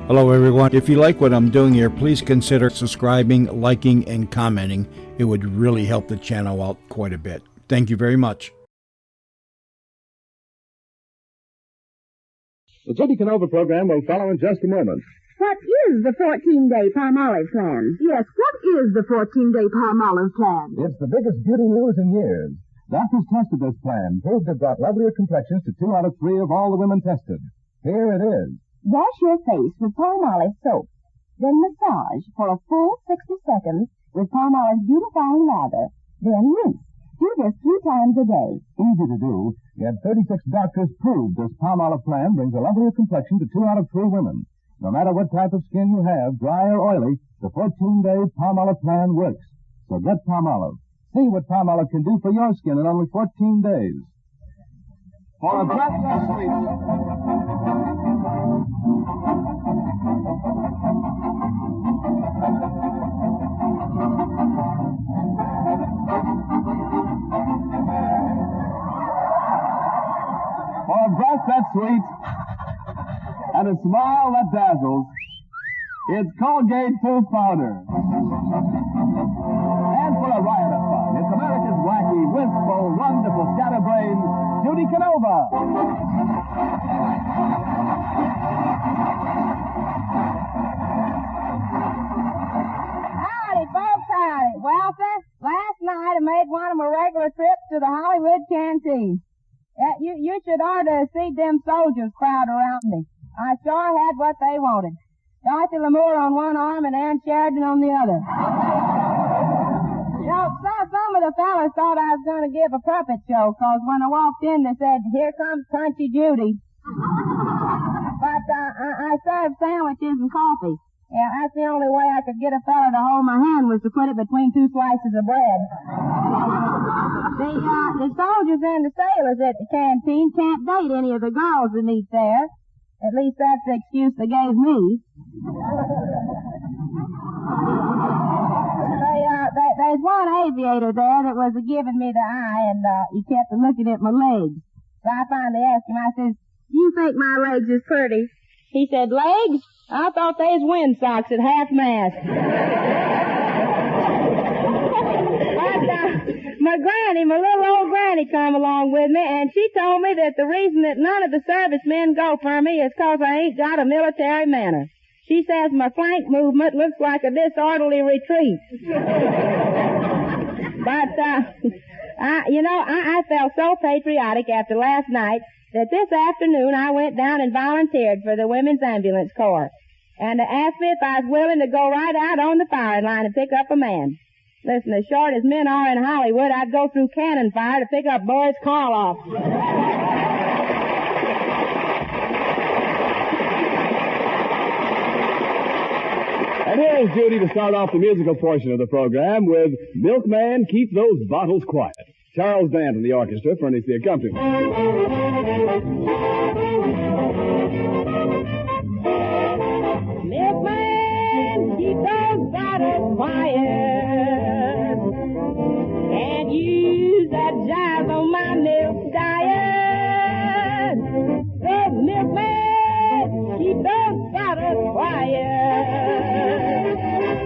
Hello, everyone. If you like what I'm doing here, please consider subscribing, liking, and commenting. It would really help the channel out quite a bit. Thank you very much. The Judy Canova program will follow in just a moment. What is the 14-day Palmolive plan? Yes, what is the 14-day Palmolive plan? It's the biggest beauty news in years. Doctors tested this plan, proved it brought lovelier complexions to 2 out of 3 of all the women tested. Here it is. Wash your face with Palmolive soap. Then massage for a full 60 seconds with Palmolive beautifying lather. Then rinse. Do this 3 times a day. Easy to do. Yet 36 doctors proved this Palmolive plan brings a lovelier complexion to 2 out of 3 women. No matter what type of skin you have, dry or oily, the 14-day Palmolive plan works. So get Palmolive. See what Palmolive can do for your skin in only 14 days. For a breath less sweet. For a breath that's sweet and a smile that dazzles, it's Colgate Tooth Powder. And for a riot of fun, it's America's wacky, wistful, wonderful scatterbrain, Judy Canova. Howdy, folks, howdy. Well, sir, last night I made one of my regular trips to the Hollywood Canteen. You should ought to see them soldiers crowd around me. I sure had what they wanted. Dorothy Lamour on one arm and Ann Sheridan on the other. You know, some of the fellas thought I was going to give a puppet show, because when I walked in, they said, "Here comes Crunchy Judy." But I served sandwiches and coffee. Yeah, that's the only way I could get a fella to hold my hand was to put it between 2 slices of bread. The soldiers and the sailors at the canteen can't date any of the girls that meet there. At least that's the excuse they gave me. There's one aviator there that was giving me the eye, and he kept looking at my legs. So I finally asked him, I says, "You think my legs is pretty?" He said, "Legs? I thought they was wind socks at half mast." My granny, my little old granny, come along with me, and she told me that the reason that none of the servicemen go for me is 'cause I ain't got a military manner. She says my flank movement looks like a disorderly retreat. But, I felt so patriotic after last night that this afternoon I went down and volunteered for the Women's Ambulance Corps. And they asked me if I was willing to go right out on the firing line and pick up a man. Listen, as short as men are in Hollywood, I'd go through cannon fire to pick up Boris Karloff. And here is Judy to start off the musical portion of the program with Milkman, Keep Those Bottles Quiet. Charles Dant and the orchestra furnish the accompaniment. Milkman, keep those bottles quiet, and use that jive on my milk diet. So, milkman, keep those bottles quiet.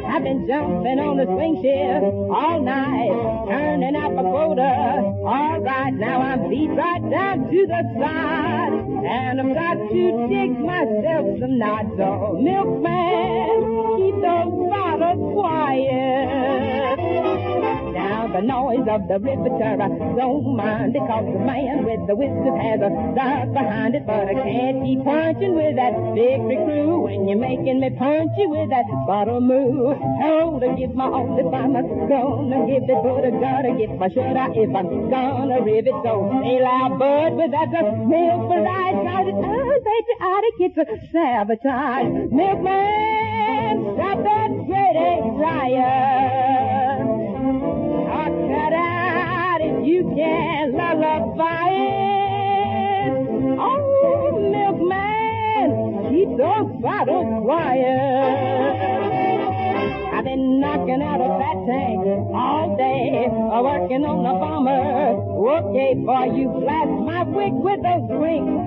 I've been jumping on the swing shift all night, turning out my quota. All right, now I'm beat right down to the side, and I've got to dig myself some knots. So, milkman, keep those bottles quiet. Now the noise of the riveter I don't mind, because the man with the whiskers has a start behind it. But I can't keep punching with that victory crew when you're making me punchy with that bottle move. Oh, to give my all if I'm gonna give it, but I gotta get my shirt out if I'm gonna rivet. So say loud, bud, with that milk for right, 'cause it's unpatriotic, it's a sabotage. Milkman, stop that great riot. I'll cut out if you can lullaby it. Oh, milkman, keep those bottles quiet. I've been knocking out a fat tank all day, working on a bomber. Okay, boy, you blast my wig with those drinks.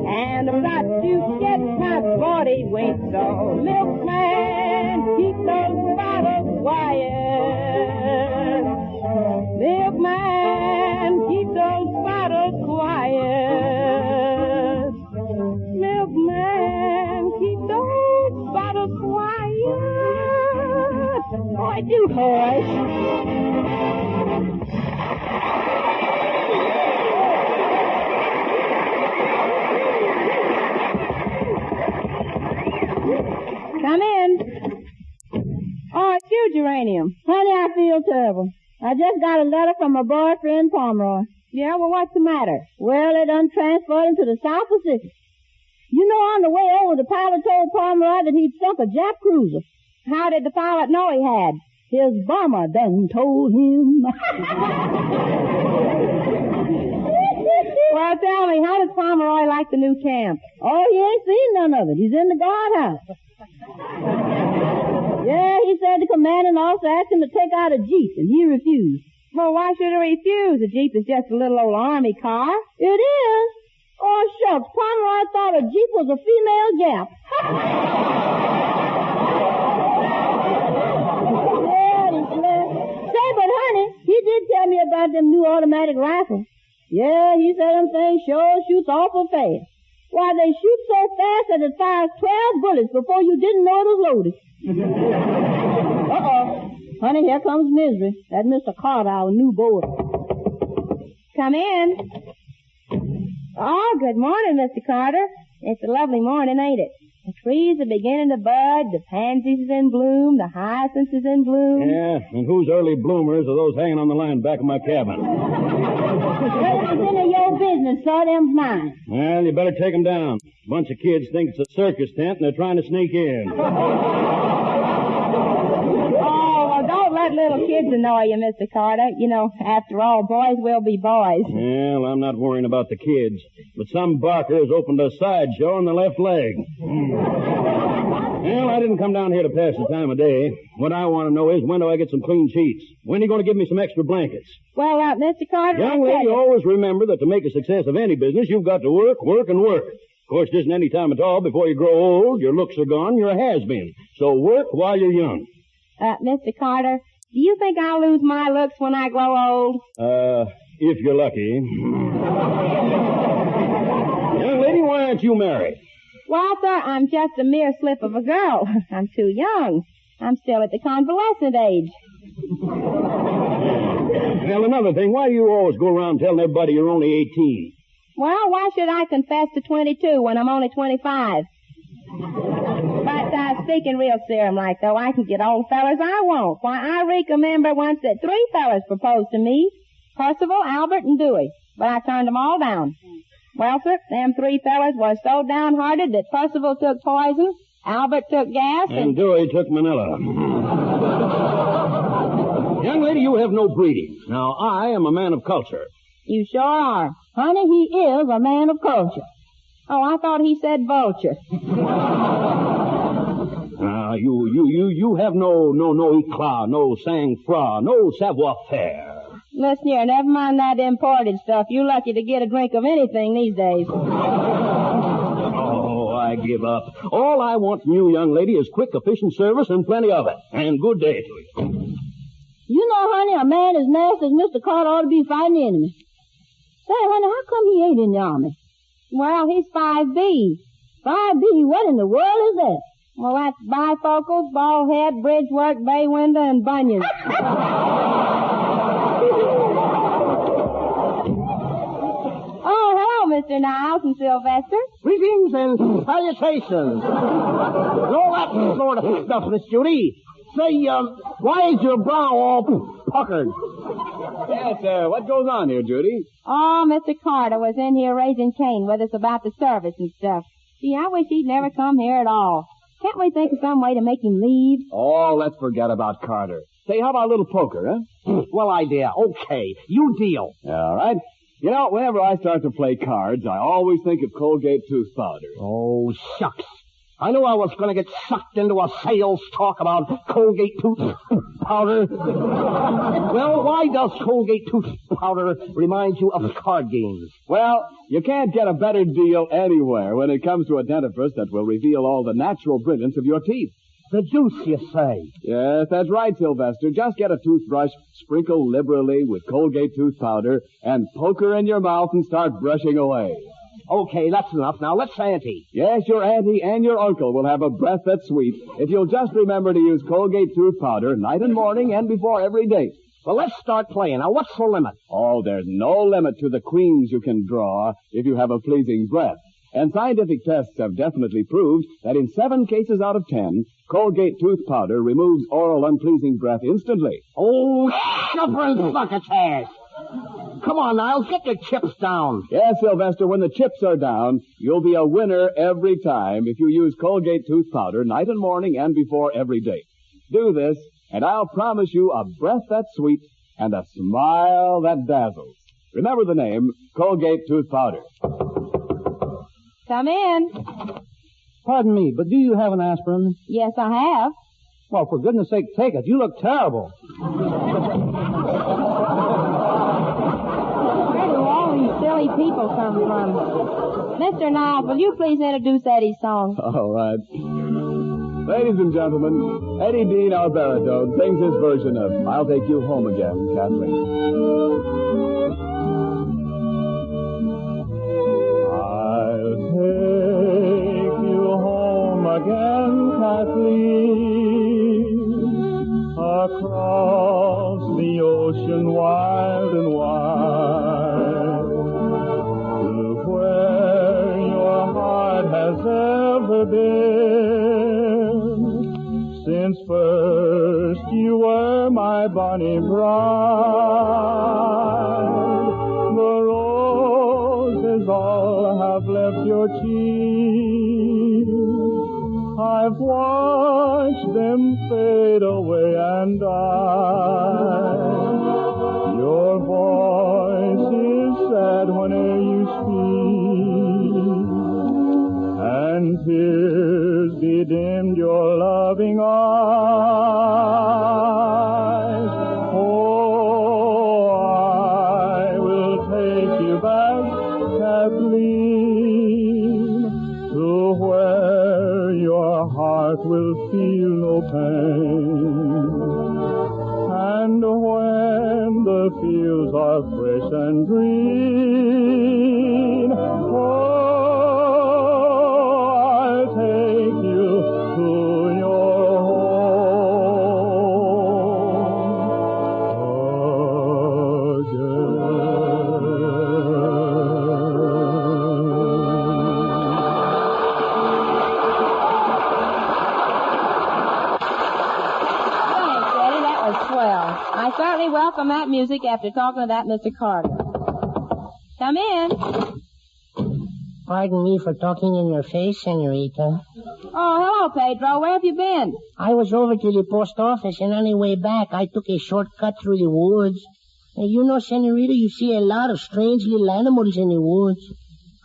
and the prostitute gets my 40 winks. So, milkman, keep those bottles quiet. Milkman, keep those bottles quiet. Milkman, keep those bottles quiet. Oh, I do, Horace. Come in. Oh, it's you, Geranium. Honey, I feel terrible. I just got a letter from my boyfriend, Pomeroy. Yeah, well, what's the matter? Well, they done transferred him to the South Pacific. You know, on the way over, the pilot told Pomeroy that he'd sunk a Jap cruiser. How did the pilot know he had? His bomber done told him. Well, tell me, how does Pomeroy like the new camp? Oh, he ain't seen none of it. He's in the guardhouse. Yeah, he said the commanding officer asked him to take out a Jeep, and he refused. Well, why should he refuse? A Jeep is just a little old army car. It is? Oh, shucks. Pomeroy thought a Jeep was a female Jap. Yeah, he slept. Say, but honey, he did tell me about them new automatic rifles. Yeah, he said them things sure shoots awful fast. Why, they shoot so fast that it fires 12 bullets before you didn't know it was loaded. Uh-oh. Honey, here comes Misery. That Mr. Carter, our new boarder. Come in. Oh, good morning, Mr. Carter. It's a lovely morning, ain't it? The trees are beginning to bud, the pansies is in bloom, the hyacinths is in bloom. Yeah, and whose early bloomers are those hanging on the line back of my cabin? Well, it's none of your business, sir. Them's mine. Well, you better take them down. A bunch of kids think it's a circus tent and they're trying to sneak in. Oh, well, don't let little kids annoy you, Mr. Carter. You know, after all, boys will be boys. Well, I'm not worrying about the kids, but some barker has opened a sideshow on the left leg. Well, I didn't come down here to pass the time of day. What I want to know is, when do I get some clean sheets? When are you going to give me some extra blankets? Well, Mr. Carter, Young lady, always remember that to make a success of any business, you've got to work, work, and work. Of course, there isn't any time at all before you grow old, your looks are gone, you're a has-been. So work while you're young. Mr. Carter, do you think I'll lose my looks when I grow old? If you're lucky. Young lady, why aren't you married? Well, sir, I'm just a mere slip of a girl. I'm too young. I'm still at the convalescent age. Well, another thing, why do you always go around telling everybody you're only 18? Well, why should I confess to 22 when I'm only 25? But speaking real serum-like, though, I can get old fellas I won't. Why, I remember once that 3 fellas proposed to me. Percival, Albert, and Dewey. But I turned them all down. Well, sir, them 3 fellas was so downhearted that Percival took poison, Albert took gas, and Dewey took Manila. Young lady, you have no breeding. Now, I am a man of culture. You sure are. Honey, he is a man of culture. Oh, I thought he said vulture. You have no éclat, no sang-froid, no savoir-faire. Listen here, never mind that imported stuff. You're lucky to get a drink of anything these days. Oh, I give up. All I want from you, young lady, is quick, efficient service and plenty of it. And good day to you. You know, honey, a man as nasty as Mr. Carter ought to be fighting the enemy. Say, honey, how come he ain't in the army? Well, he's 5B. 5B? What in the world is that? Well, that's bifocals, bald head, bridge work, bay window, and bunions. Oh, hello, Mr. Niles and Sylvester. Greetings and salutations. And all that sort of stuff, Miss Judy. Say, why is your brow all puckered? Yes, what goes on here, Judy? Oh, Mr. Carter was in here raising Cain with us about the service and stuff. Gee, I wish he'd never come here at all. Can't we think of some way to make him leave? Oh, let's forget about Carter. Say, how about a little poker, huh? Well idea. Okay, you deal. All right. You know, whenever I start to play cards, I always think of Colgate tooth powder. Oh, shucks. I knew I was going to get sucked into a sales talk about Colgate tooth powder. Well, why does Colgate tooth powder remind you of card games? Well, you can't get a better deal anywhere when it comes to a dentifrice that will reveal all the natural brilliance of your teeth. The juice, you say? Yes, that's right, Sylvester. Just get a toothbrush, sprinkle liberally with Colgate tooth powder, and poke her in your mouth and start brushing away. Okay, that's enough. Now let's ante. Yes, your auntie and your uncle will have a breath that's sweet if you'll just remember to use Colgate tooth powder night and morning and before every date. Well, let's start playing. Now, what's the limit? Oh, there's no limit to the queens you can draw if you have a pleasing breath. And scientific tests have definitely proved that in 7 cases out of 10, Colgate tooth powder removes oral unpleasing breath instantly. Oh, suffering succotash! Come on, Niles, get your chips down. Yes, Sylvester, when the chips are down, you'll be a winner every time if you use Colgate tooth powder night and morning and before every date. Do this, and I'll promise you a breath that's sweet and a smile that dazzles. Remember the name, Colgate tooth powder. Come in. Pardon me, but do you have an aspirin? Yes, I have. Well, for goodness sake, take it. You look terrible. Where do all these silly people come from? Mr. Niles, will you please introduce Eddie's song? All right. Ladies and gentlemen, Eddie Dean, our baritone, sings his version of I'll Take You Home Again, Kathleen. I'll take you home again, Kathleen, across the ocean wild and wide, to where your heart has ever been, since first you were my bonny bride. The roses all have left your cheek. I've watched them fade away and die. Your voice is sad whene'er you speak, and tears bedimmed your loving eyes. Oh, I will take you back, Kathleen, to where your heart will feel no pain. And when the fields are fresh and green, I'll take you to your home Thanks, Eddie. That was swell. I certainly welcome that music after talking to that Mr. Carter. Come in. Pardon me for talking in your face, Senorita. Oh, hello, Pedro. Where have you been? I was over to the post office, and on the way back, I took a shortcut through the woods. And you know, Senorita, you see a lot of strange little animals in the woods.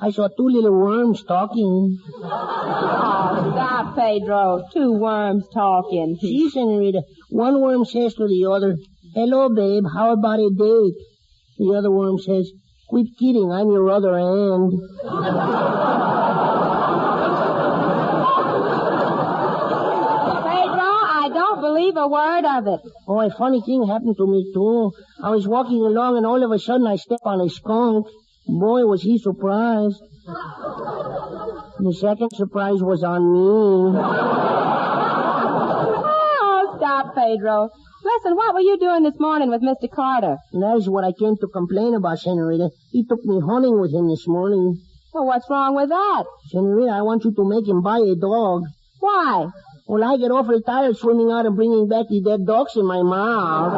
I saw 2 little worms talking. Oh, stop, Pedro. 2 worms talking. See, Senorita, one worm says to the other, "Hello, babe, how about a date?" The other worm says, "Quit kidding, I'm your other hand." Pedro, I don't believe a word of it. Oh, a funny thing happened to me, too. I was walking along, and all of a sudden, I stepped on a skunk. Boy, was he surprised. The second surprise was on me. Oh, stop, Pedro. Listen, what were you doing this morning with Mr. Carter? And that is what I came to complain about, Senorita. He took me hunting with him this morning. Well, what's wrong with that? Senorita, I want you to make him buy a dog. Why? Well, I get awfully tired swimming out and bringing back the dead dogs in my mouth.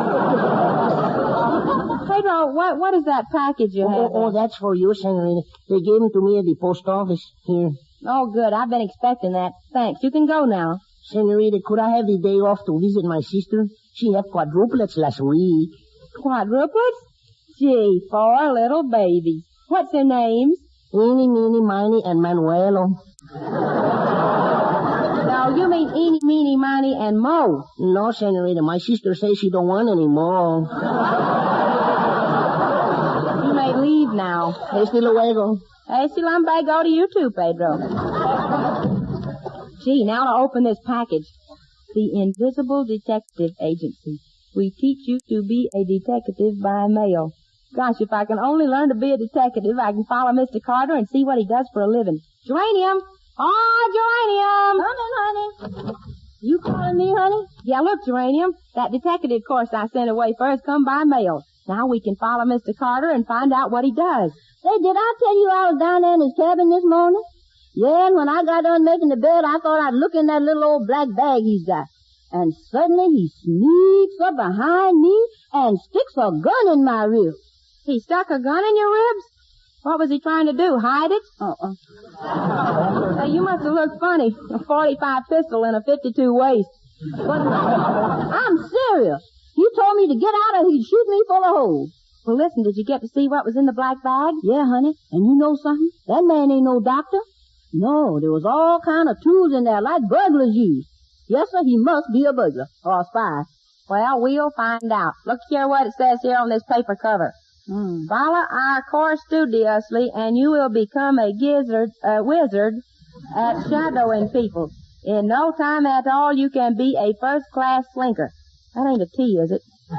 Pedro, what is that package you have? Oh, that's for you, Senorita. They gave them to me at the post office. Here. Oh, good. I've been expecting that. Thanks. You can go now. Senorita, could I have the day off to visit my sister? She had quadruplets last week. Quadruplets? Gee, 4 little babies. What's their names? Eeny, meeny, miny, and Manuelo. You mean eeny, meeny, miny, and mo. No, senorita. My sister says she don't want any more. You may leave now. Hasta luego. Hasta lumbago to you too, Pedro. Gee, now to open this package. The Invisible Detective Agency. We teach you to be a detective by mail. Gosh, if I can only learn to be a detective, I can follow Mr. Carter and see what he does for a living. Geranium! Oh, Geranium! Honey. You calling me, honey? Yeah, look, Geranium. That detective course I sent away first come by mail. Now we can follow Mr. Carter and find out what he does. Say, did I tell you I was down there in his cabin this morning? Yeah, and when I got done making the bed, I thought I'd look in that little old black bag he's got. And suddenly he sneaks up behind me and sticks a gun in my ribs. He stuck a gun in your ribs? What was he trying to do, hide it? Hey, you must have looked funny. A 45 pistol and a 52 waist. But I'm serious. He told me to get out or he'd shoot me full of holes. Well, listen, did you get to see what was in the black bag? Yeah, honey. And you know something? That man ain't no doctor. No, there was all kind of tools in there like burglars use. Yes, sir, he must be a burglar or a spy. Well, we'll find out. Look here what it says here on this paper cover. Follow our course studiously and you will become a wizard at shadowing people. In no time at all, you can be a first-class slinker. That ain't a T, is it? Say,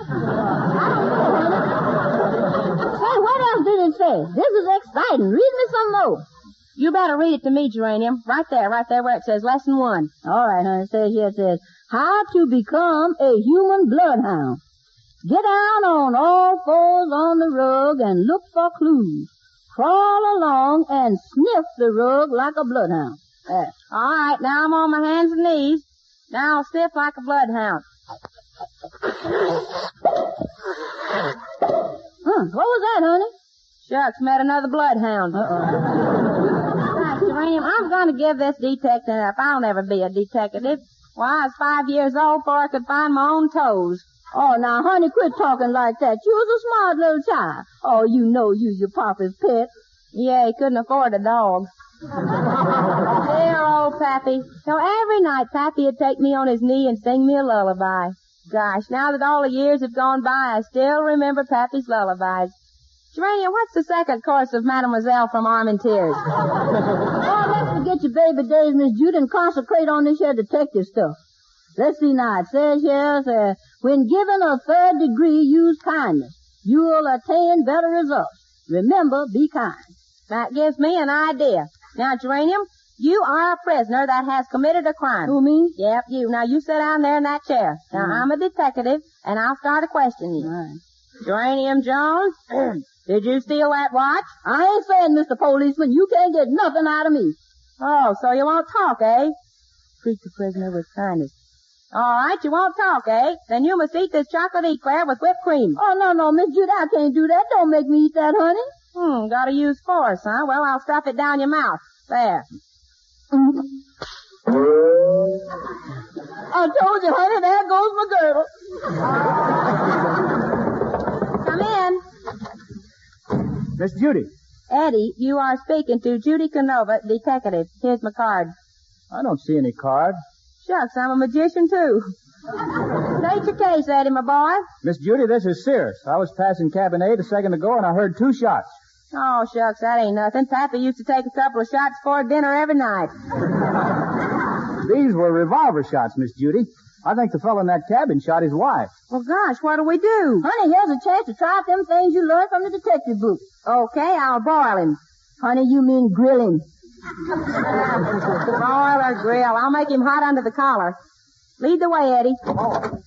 what else did it say? This is exciting. Read me some more. You better read it to me, Geranium. Right there where it says Lesson 1. All right, honey. It says, how to become a human bloodhound. Get down on all fours on the rug and look for clues. Crawl along and sniff the rug like a bloodhound. There. All right, now I'm on my hands and knees. Now I'll sniff like a bloodhound. What was that, honey? Shucks, met another bloodhound. Gosh, Geranium, I'm going to give this detective up. I'll never be a detective. Why, I was 5 years old before I could find my own toes. Oh, now, honey, quit talking like that. You was a smart little child. Oh, you know you's your papa's pet. Yeah, he couldn't afford a dog. Dear old Pappy. So every night, Pappy would take me on his knee and sing me a lullaby. Gosh, now that all the years have gone by, I still remember Pappy's lullabies. Gerania, what's the second course of Mademoiselle from Armentières? Oh, let's forget your baby days, Miss Judy, and concentrate on this here detective stuff. Let's see now. It says here, when given a third degree, use kindness. You'll attain better results. Remember, be kind. That gives me an idea. Now, Geranium, you are a prisoner that has committed a crime. Who, me? Yep, you. Now, you sit down there in that chair. Now, I'm a detective, and I'll start to question you. Right. Geranium Jones, did you steal that watch? I ain't saying, Mr. Policeman, you can't get nothing out of me. Oh, so you won't talk, eh? Treat the prisoner with kindness. All right, you won't talk, eh? Then you must eat this chocolate eclair with whipped cream. Oh, no, Miss Judy, I can't do that. Don't make me eat that, honey. Gotta use force, huh? Well, I'll stuff it down your mouth. There. I told you, honey, there goes my girdle. Come in. Miss Judy. Eddie, you are speaking to Judy Canova, detective. Here's my card. I don't see any card. Shucks, I'm a magician, too. State your case, Eddie, my boy. Miss Judy, this is Sears. I was passing cabin 8 a second ago, and I heard 2 shots. Oh, shucks, that ain't nothing. Pappy used to take a couple of shots before dinner every night. These were revolver shots, Miss Judy. I think the fellow in that cabin shot his wife. Well, gosh, what do we do? Honey, here's a chance to try them things you learned from the detective book. Okay, I'll boil him. Honey, you mean grill him. Boil or grill. I'll make him hot under the collar. Lead the way, Eddie. Oh.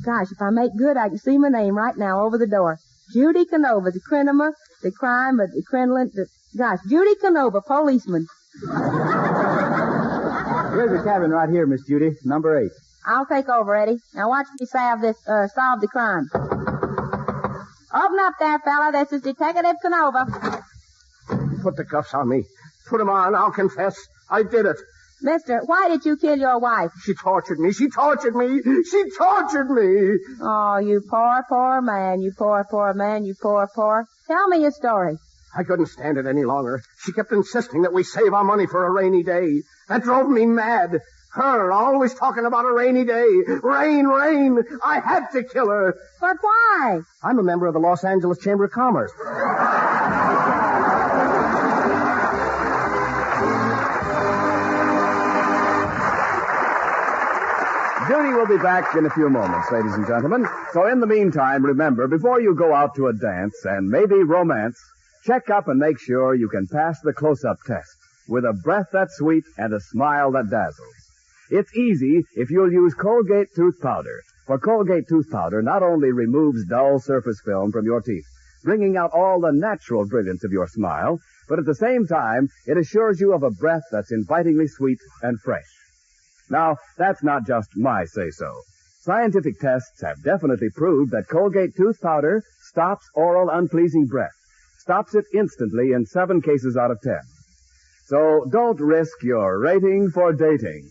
Gosh, if I make good, I can see my name right now over the door. Judy Canova, the crime, the crinoline, gosh, Judy Canova, policeman. Here's the cabin right here, Miss Judy, number 8. I'll take over, Eddie. Now watch me solve the crime. Open up there, fella. This is Detective Canova. Put the cuffs on me. Put them on. I'll confess. I did it. Mister, why did you kill your wife? She tortured me. She tortured me. She tortured me. Oh, you poor, poor man. You poor, poor man. You poor, poor. Tell me your story. I couldn't stand it any longer. She kept insisting that we save our money for a rainy day. That drove me mad. Her always talking about a rainy day. Rain, rain. I had to kill her. But why? I'm a member of the Los Angeles Chamber of Commerce. Judy will be back in a few moments, ladies and gentlemen. So in the meantime, remember, before you go out to a dance and maybe romance, check up and make sure you can pass the close-up test with a breath that's sweet and a smile that dazzles. It's easy if you'll use Colgate tooth powder. For Colgate tooth powder not only removes dull surface film from your teeth, bringing out all the natural brilliance of your smile, but at the same time, it assures you of a breath that's invitingly sweet and fresh. Now, that's not just my say-so. Scientific tests have definitely proved that Colgate tooth powder stops oral unpleasing breath. Stops it instantly in 7 cases out of 10. So don't risk your rating for dating.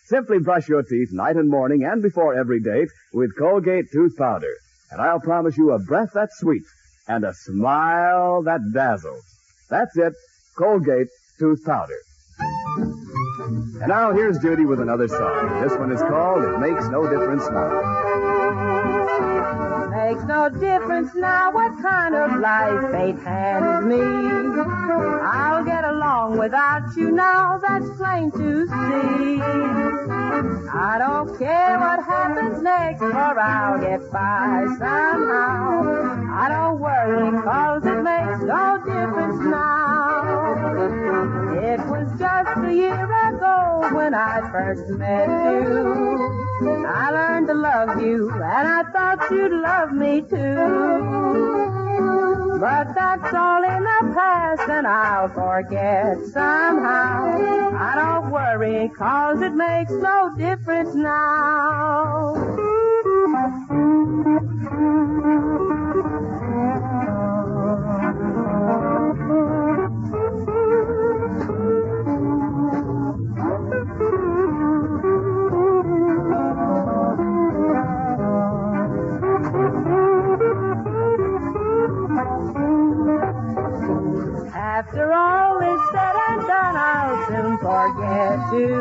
Simply brush your teeth night and morning and before every date with Colgate tooth powder. And I'll promise you a breath that's sweet and a smile that dazzles. That's it, Colgate tooth powder. And now here's Judy with another song. This one is called It Makes No Difference Now. Makes no difference now what kind of life fate hands me. I'll get along without you now, that's plain to see. I don't care what happens next, for I'll get by somehow. I don't worry, 'cause it makes no difference now. It was just a year ago when I first met you. I learned to love you, and I thought you'd love me too. But that's all in the past, and I'll forget somehow. I don't worry, 'cause it makes no difference now. After all is said and done, I'll soon forget you.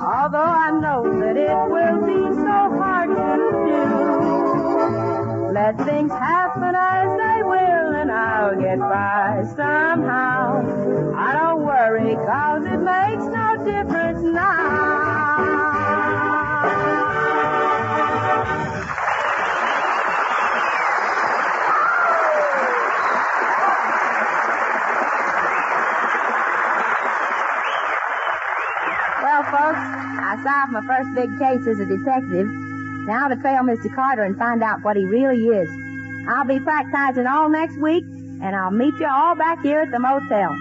Although I know that it will be so hard to do. Let things happen as they will, and I'll get by somehow. I don't worry, 'cause it makes no difference now. Well, folks, I solved my first big case as a detective. Now to trail Mr. Carter and find out what he really is. I'll be practicing all next week, and I'll meet you all back here at the motel.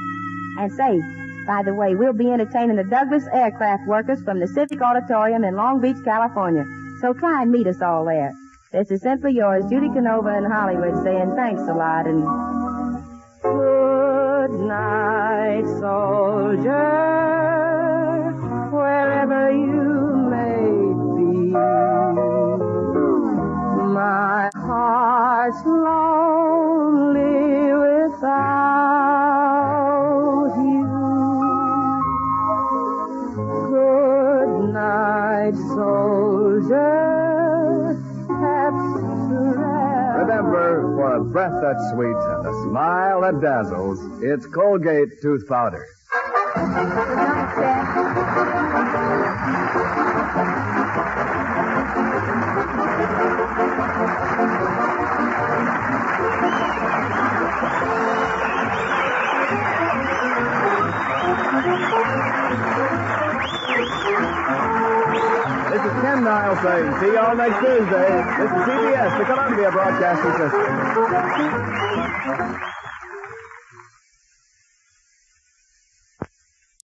And say, by the way, we'll be entertaining the Douglas aircraft workers from the Civic Auditorium in Long Beach, California. So try and meet us all there. This is simply yours, Judy Canova in Hollywood, saying thanks a lot and good night, soldier. Wherever you may be, my heart's lonely without you. Good night, soldier. Remember, for a breath that's sweet and a smile that dazzles, it's Colgate tooth powder. This is Ken Niles saying, see y'all next Thursday. This is CBS, the Columbia Broadcasting System.